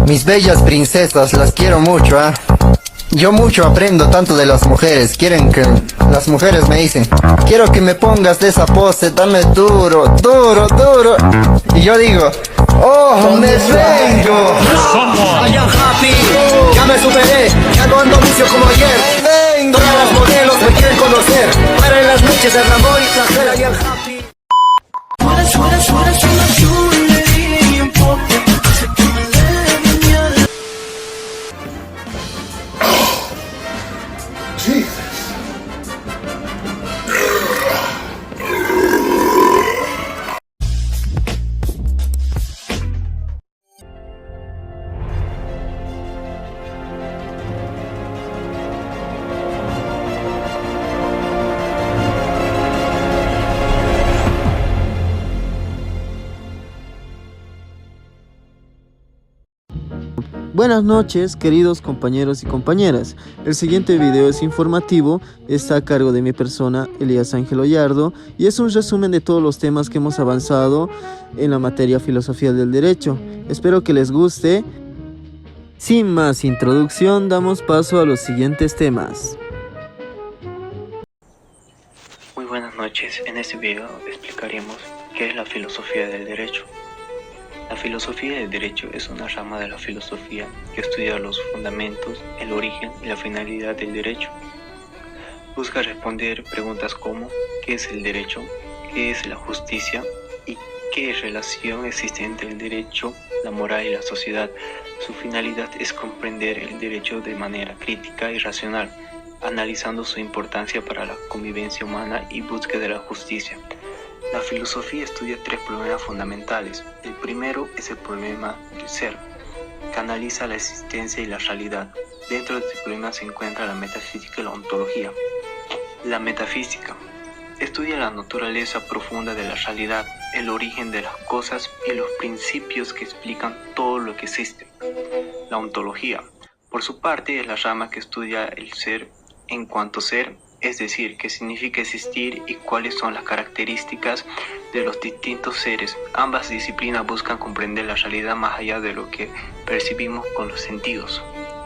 Mis bellas princesas, las quiero mucho, ¿ah? Yo mucho aprendo tanto de las mujeres. Quieren que las mujeres me dicen, quiero que me pongas de esa pose, dame duro, duro, duro. Y yo digo, oh, me vengo. I am happy, ya me superé, ya no ando vicio como ayer. Todas las modelos me quieren conocer. Para en las noches de amor y placer, I am happy. Buenas noches, queridos compañeros y compañeras. El siguiente video es informativo, está a cargo de mi persona, Elías Ángel Ollardo, y es un resumen de todos los temas que hemos avanzado en la materia Filosofía del Derecho. Espero que les guste. Sin más introducción, damos paso a los siguientes temas. Muy buenas noches, en este video explicaremos qué es la filosofía del derecho. La filosofía del derecho es una rama de la filosofía que estudia los fundamentos, el origen y la finalidad del derecho. Busca responder preguntas como ¿qué es el derecho?, ¿qué es la justicia? Y ¿qué relación existe entre el derecho, la moral y la sociedad? Su finalidad es comprender el derecho de manera crítica y racional, analizando su importancia para la convivencia humana y búsqueda de la justicia. La filosofía estudia tres problemas fundamentales. El primero es el problema del ser, que analiza la existencia y la realidad. Dentro de este problema se encuentra la metafísica y la ontología. La metafísica estudia la naturaleza profunda de la realidad, el origen de las cosas y los principios que explican todo lo que existe. La ontología, por su parte, es la rama que estudia el ser en cuanto ser, es decir, qué significa existir y cuáles son las características de los distintos seres. Ambas disciplinas buscan comprender la realidad más allá de lo que percibimos con los sentidos.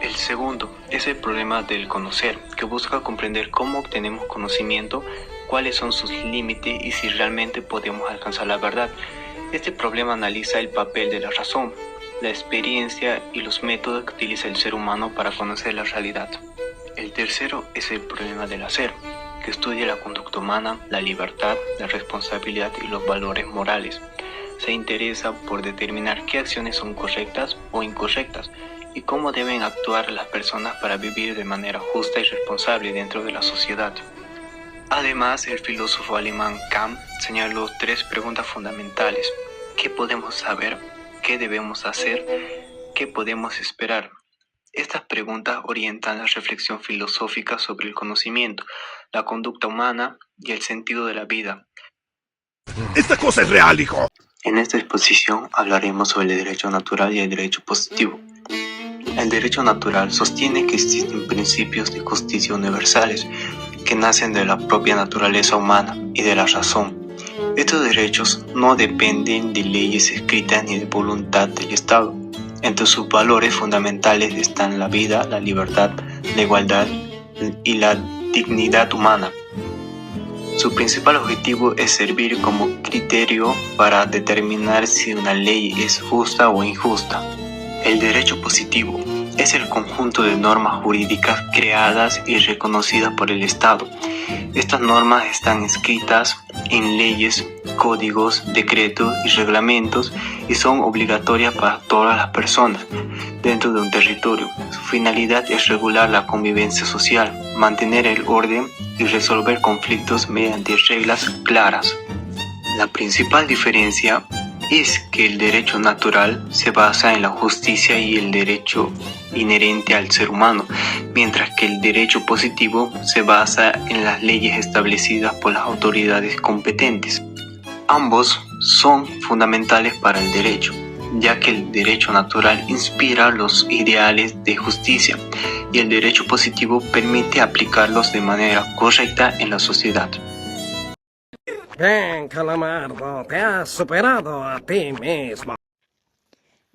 El segundo es el problema del conocer, que busca comprender cómo obtenemos conocimiento, cuáles son sus límites y si realmente podemos alcanzar la verdad. Este problema analiza el papel de la razón, la experiencia y los métodos que utiliza el ser humano para conocer la realidad. El tercero es el problema del hacer, que estudia la conducta humana, la libertad, la responsabilidad y los valores morales. Se interesa por determinar qué acciones son correctas o incorrectas y cómo deben actuar las personas para vivir de manera justa y responsable dentro de la sociedad. Además, el filósofo alemán Kant señaló tres preguntas fundamentales: ¿qué podemos saber? ¿Qué debemos hacer? ¿Qué podemos esperar? Estas preguntas orientan la reflexión filosófica sobre el conocimiento, la conducta humana y el sentido de la vida. ¡Esta cosa es real, hijo! En esta exposición hablaremos sobre el derecho natural y el derecho positivo. El derecho natural sostiene que existen principios de justicia universales que nacen de la propia naturaleza humana y de la razón. Estos derechos no dependen de leyes escritas ni de voluntad del Estado. Entre sus valores fundamentales están la vida, la libertad, la igualdad y la dignidad humana. Su principal objetivo es servir como criterio para determinar si una ley es justa o injusta. El derecho positivo es el conjunto de normas jurídicas creadas y reconocidas por el Estado. Estas normas están escritas en leyes, códigos, decretos y reglamentos y son obligatorias para todas las personas dentro de un territorio. Su finalidad es regular la convivencia social, mantener el orden y resolver conflictos mediante reglas claras. La principal diferencia es que el derecho natural se basa en la justicia y el derecho inherente al ser humano, mientras que el derecho positivo se basa en las leyes establecidas por las autoridades competentes. Ambos son fundamentales para el derecho, ya que el derecho natural inspira los ideales de justicia y el derecho positivo permite aplicarlos de manera correcta en la sociedad. Bien, Calamardo, te has superado a ti mismo.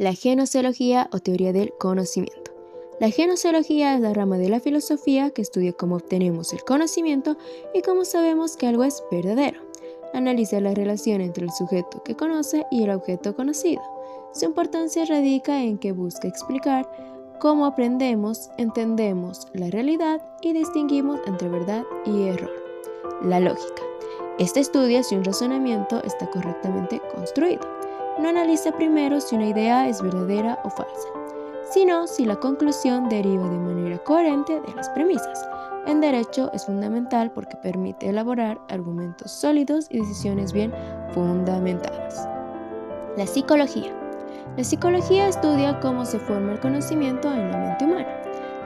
La gnoseología o teoría del conocimiento. La gnoseología es la rama de la filosofía que estudia cómo obtenemos el conocimiento y cómo sabemos que algo es verdadero. Analiza la relación entre el sujeto que conoce y el objeto conocido. Su importancia radica en que busca explicar cómo aprendemos, entendemos la realidad y distinguimos entre verdad y error. La lógica. Este estudia si un razonamiento está correctamente construido. No analiza primero si una idea es verdadera o falsa, sino si la conclusión deriva de manera coherente de las premisas. En derecho es fundamental porque permite elaborar argumentos sólidos y decisiones bien fundamentadas. La psicología. La psicología estudia cómo se forma el conocimiento en la mente humana.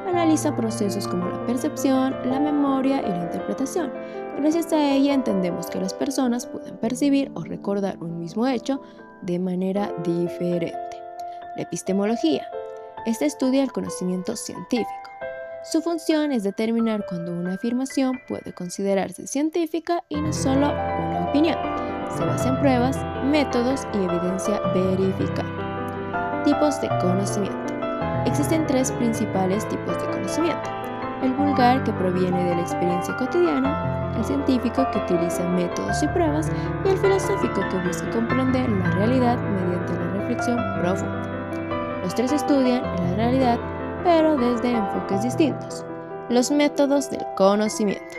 Analiza procesos como la percepción, la memoria y la interpretación. Gracias a ella entendemos que las personas pueden percibir o recordar un mismo hecho de manera diferente. La epistemología. Esta estudia el conocimiento científico. Su función es determinar cuando una afirmación puede considerarse científica y no solo una opinión. Se basa en pruebas, métodos y evidencia verificable. Tipos de conocimiento. Existen 3 principales tipos de conocimiento. El vulgar, que proviene de la experiencia cotidiana, el científico, que utiliza métodos y pruebas, y el filosófico, que busca comprender la realidad mediante la reflexión profunda. Los 3 estudian la realidad, pero desde enfoques distintos. Los métodos del conocimiento.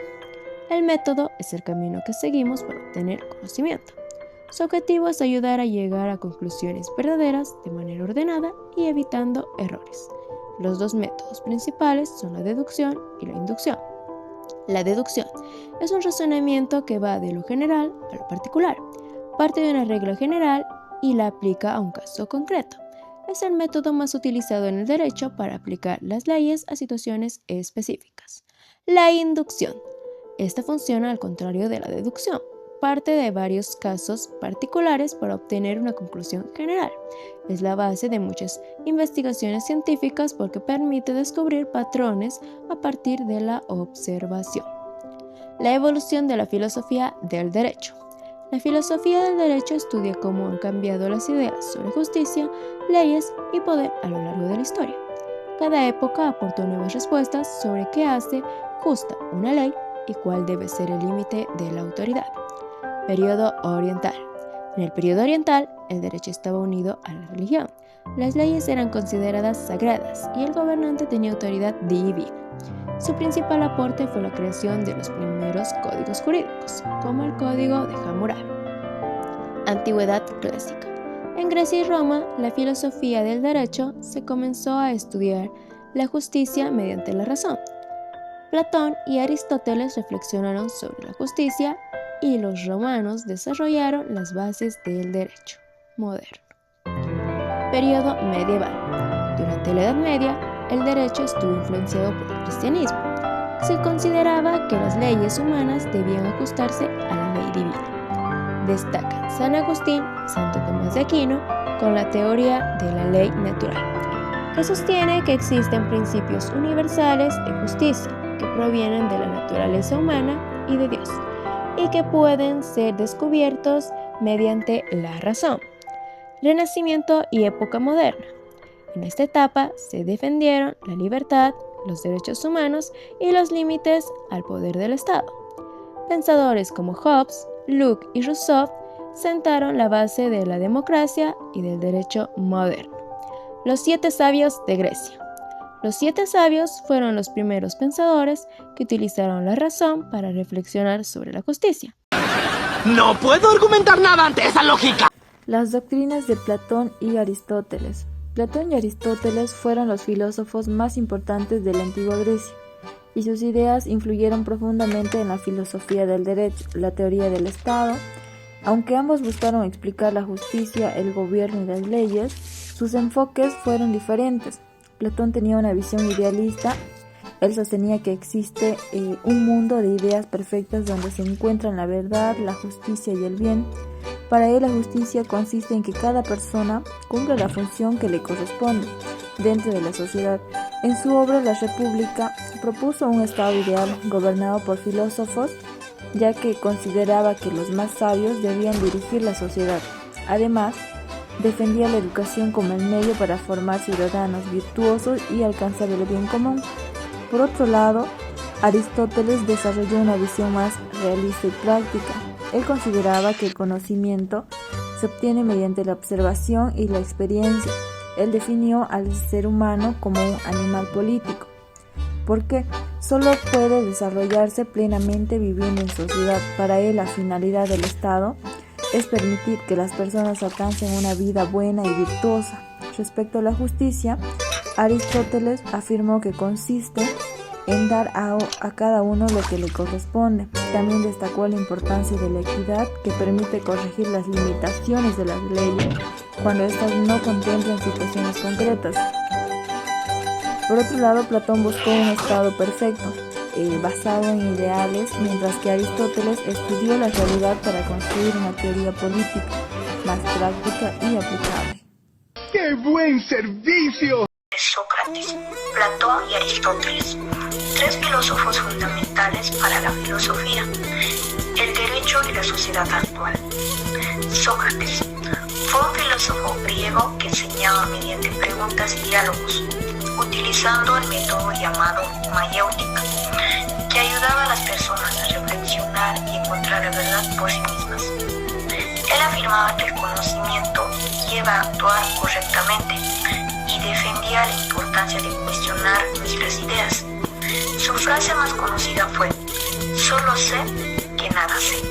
El método es el camino que seguimos para obtener conocimiento. Su objetivo es ayudar a llegar a conclusiones verdaderas de manera ordenada y evitando errores. Los 2 métodos principales son la deducción y la inducción. La deducción es un razonamiento que va de lo general a lo particular. Parte de una regla general y la aplica a un caso concreto. Es el método más utilizado en el derecho para aplicar las leyes a situaciones específicas. La inducción. Esta funciona al contrario de la deducción. Parte de varios casos particulares para obtener una conclusión general. Es la base de muchas investigaciones científicas porque permite descubrir patrones a partir de la observación. La evolución de la filosofía del derecho. La filosofía del derecho estudia cómo han cambiado las ideas sobre justicia, leyes y poder a lo largo de la historia. Cada época aportó nuevas respuestas sobre qué hace justa una ley y cuál debe ser el límite de la autoridad. Período oriental. En el período oriental, el derecho estaba unido a la religión. Las leyes eran consideradas sagradas y el gobernante tenía autoridad divina. Su principal aporte fue la creación de los primeros códigos jurídicos, como el Código de Hammurabi. Antigüedad clásica. En Grecia y Roma, la filosofía del derecho se comenzó a estudiar la justicia mediante la razón. Platón y Aristóteles reflexionaron sobre la justicia y los romanos desarrollaron las bases del derecho moderno. Período medieval. Durante la Edad Media, el derecho estuvo influenciado por el cristianismo. Se consideraba que las leyes humanas debían ajustarse a la ley divina. Destacan San Agustín y Santo Tomás de Aquino con la teoría de la ley natural, que sostiene que existen principios universales de justicia que provienen de la naturaleza humana y de Dios, y que pueden ser descubiertos mediante la razón. Renacimiento y época moderna. En esta etapa se defendieron la libertad, los derechos humanos y los límites al poder del Estado. Pensadores como Hobbes, Locke y Rousseau sentaron la base de la democracia y del derecho moderno. Los 7 sabios de Grecia. Los 7 sabios fueron los primeros pensadores que utilizaron la razón para reflexionar sobre la justicia. No puedo argumentar nada ante esa lógica. Las doctrinas de Platón y Aristóteles. Platón y Aristóteles fueron los filósofos más importantes de la antigua Grecia, y sus ideas influyeron profundamente en la filosofía del derecho, la teoría del Estado. Aunque ambos buscaron explicar la justicia, el gobierno y las leyes, sus enfoques fueron diferentes. Platón tenía una visión idealista. Él sostenía que existe un mundo de ideas perfectas donde se encuentran la verdad, la justicia y el bien. Para él, la justicia consiste en que cada persona cumpla la función que le corresponde dentro de la sociedad. En su obra La República propuso un estado ideal gobernado por filósofos, ya que consideraba que los más sabios debían dirigir la sociedad. Además, Defendía la educación como el medio para formar ciudadanos virtuosos y alcanzar el bien común. Por otro lado, Aristóteles desarrolló una visión más realista y práctica. Él consideraba que el conocimiento se obtiene mediante la observación y la experiencia. Él definió al ser humano como un animal político, porque solo puede desarrollarse plenamente viviendo en sociedad. Para él, la finalidad del Estado es permitir que las personas alcancen una vida buena y virtuosa. Respecto a la justicia, Aristóteles afirmó que consiste en dar a cada uno lo que le corresponde. También destacó la importancia de la equidad, que permite corregir las limitaciones de las leyes cuando éstas no contemplan situaciones concretas. Por otro lado, Platón buscó un estado perfecto, basado en ideales, mientras que Aristóteles estudió la realidad para construir una teoría política más práctica y aplicable. ¡Qué buen servicio! Sócrates, Platón y Aristóteles, tres filósofos fundamentales para la filosofía, el derecho y la sociedad actual. Sócrates fue un filósofo griego que enseñaba mediante preguntas y diálogos, utilizando el método llamado mayéutica, que ayudaba a las personas a reflexionar y encontrar la verdad por sí mismas. Él afirmaba que el conocimiento lleva a actuar correctamente y defendía la importancia de cuestionar nuestras ideas. Su frase más conocida fue: "Solo sé que nada sé",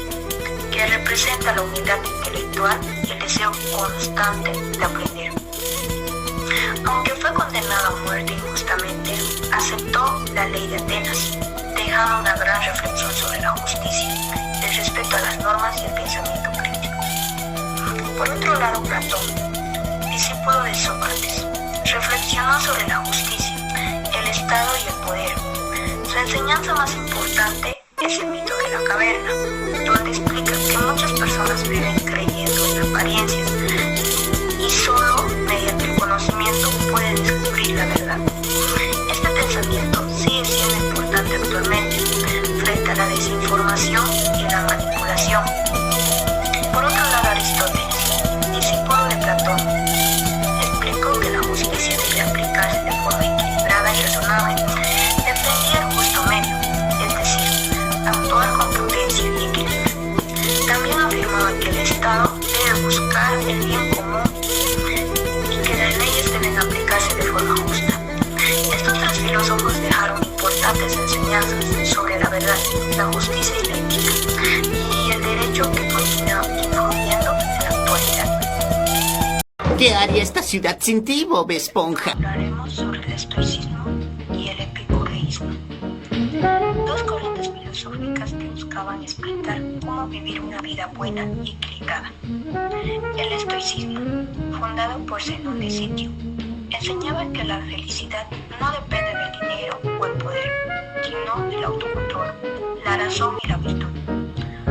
que representa la humildad intelectual y el deseo constante de aprender. Aunque fue condenado a muerte injustamente, aceptó la ley de Atenas, dejando una gran reflexión sobre la justicia, el respeto a las normas y el pensamiento crítico. Por otro lado, Platón, discípulo de Sócrates, reflexionó sobre la justicia, el Estado y el poder. Su enseñanza más importante es el mito de la caverna, donde explica que muchas personas viven creyendo en apariencias y solo mediante el conocimiento pueden descubrir la verdad. Este pensamiento sigue siendo importante actualmente frente a la desinformación y la manipulación. Por otro lado, Aristóteles, discípulo de Platón, explicó que la justicia debe aplicarse de forma equilibrada y razonable. Defendía el justo medio, es decir, actuar con prudencia y equilibrio. También afirmaba que el Estado debe buscar el bien común y que las leyes deben aplicarse de forma justa. Estos tres filósofos dejaron importantes enseñanzas sobre la verdad, la justicia y la ética, y el derecho que continúa influyendo en la actualidad. ¿Qué haría esta ciudad sin ti, Bob Esponja? Hablaremos sobre el estoicismo y el epicureísmo, dos corrientes filosóficas que buscaban explicar cómo vivir una vida buena y equilibrada. El estoicismo, fundado por Zenón de Sitio, enseñaba que la felicidad no depende del dinero o el poder, sino del autocontrol, la razón y la virtud.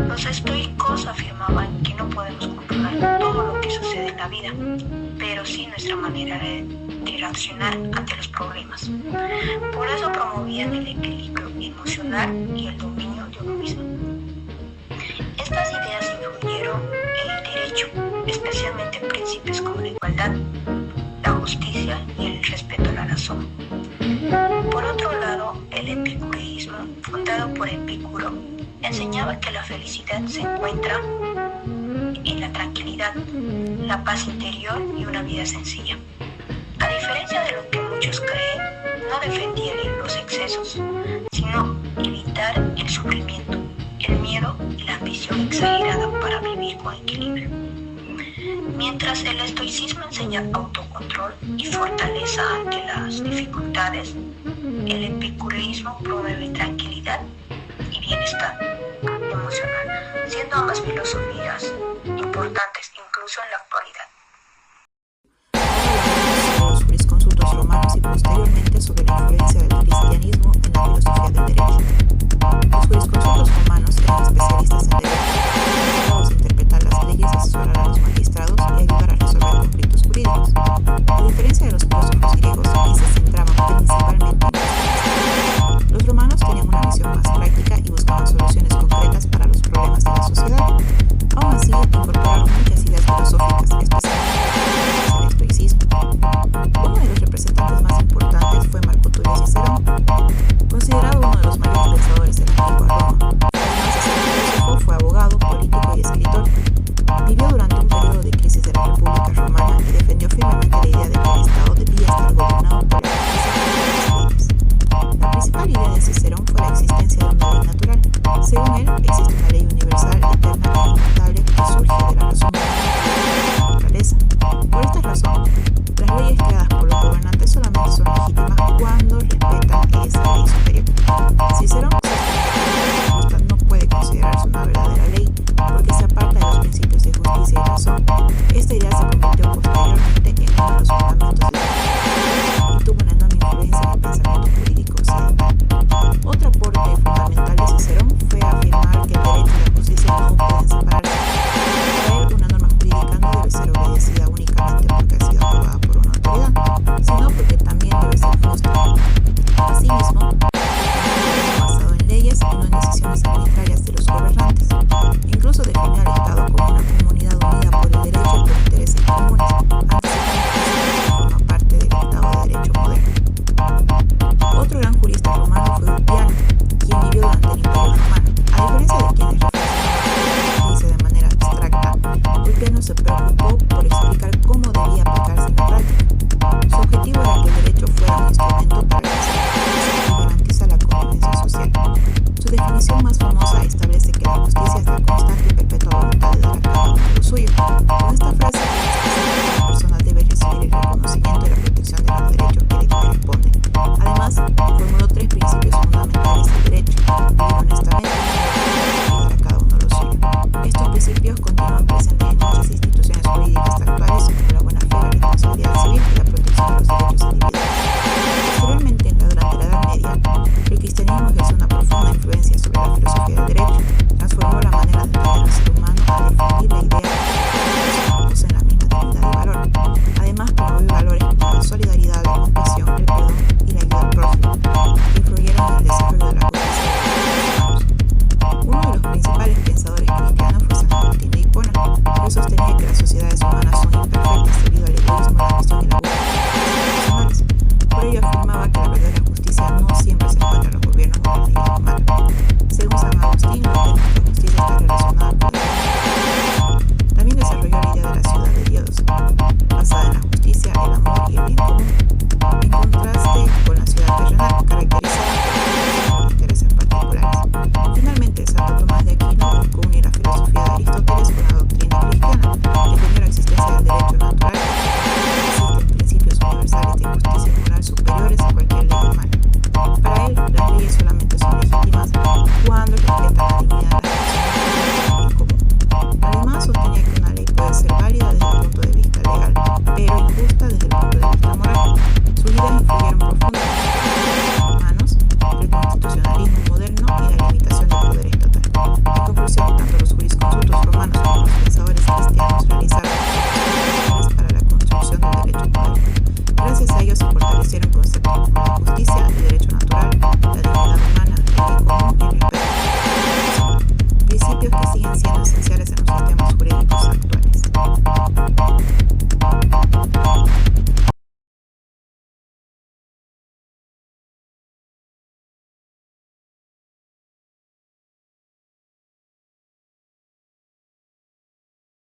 Los estoicos afirmaban que no podemos controlar todo lo que sucede en la vida, pero sí nuestra manera de reaccionar ante los problemas. Por eso promovían el equilibrio emocional y el dominio de uno mismo. Estas ideas influyeron en el derecho, especialmente en principios como la igualdad, la justicia y el respeto a la razón. Por otro lado, el epicureísmo, fundado por Epicuro, enseñaba que la felicidad se encuentra en la tranquilidad, la paz interior y una vida sencilla. A diferencia de lo que muchos creen, no defendía los excesos, sino evitar el sufrimiento, el miedo y la ambición exagerada para vivir con equilibrio. Mientras el estoicismo enseña autocontrol y fortaleza ante las dificultades, el epicureísmo promueve tranquilidad y bienestar emocional, siendo ambas filosofías importantes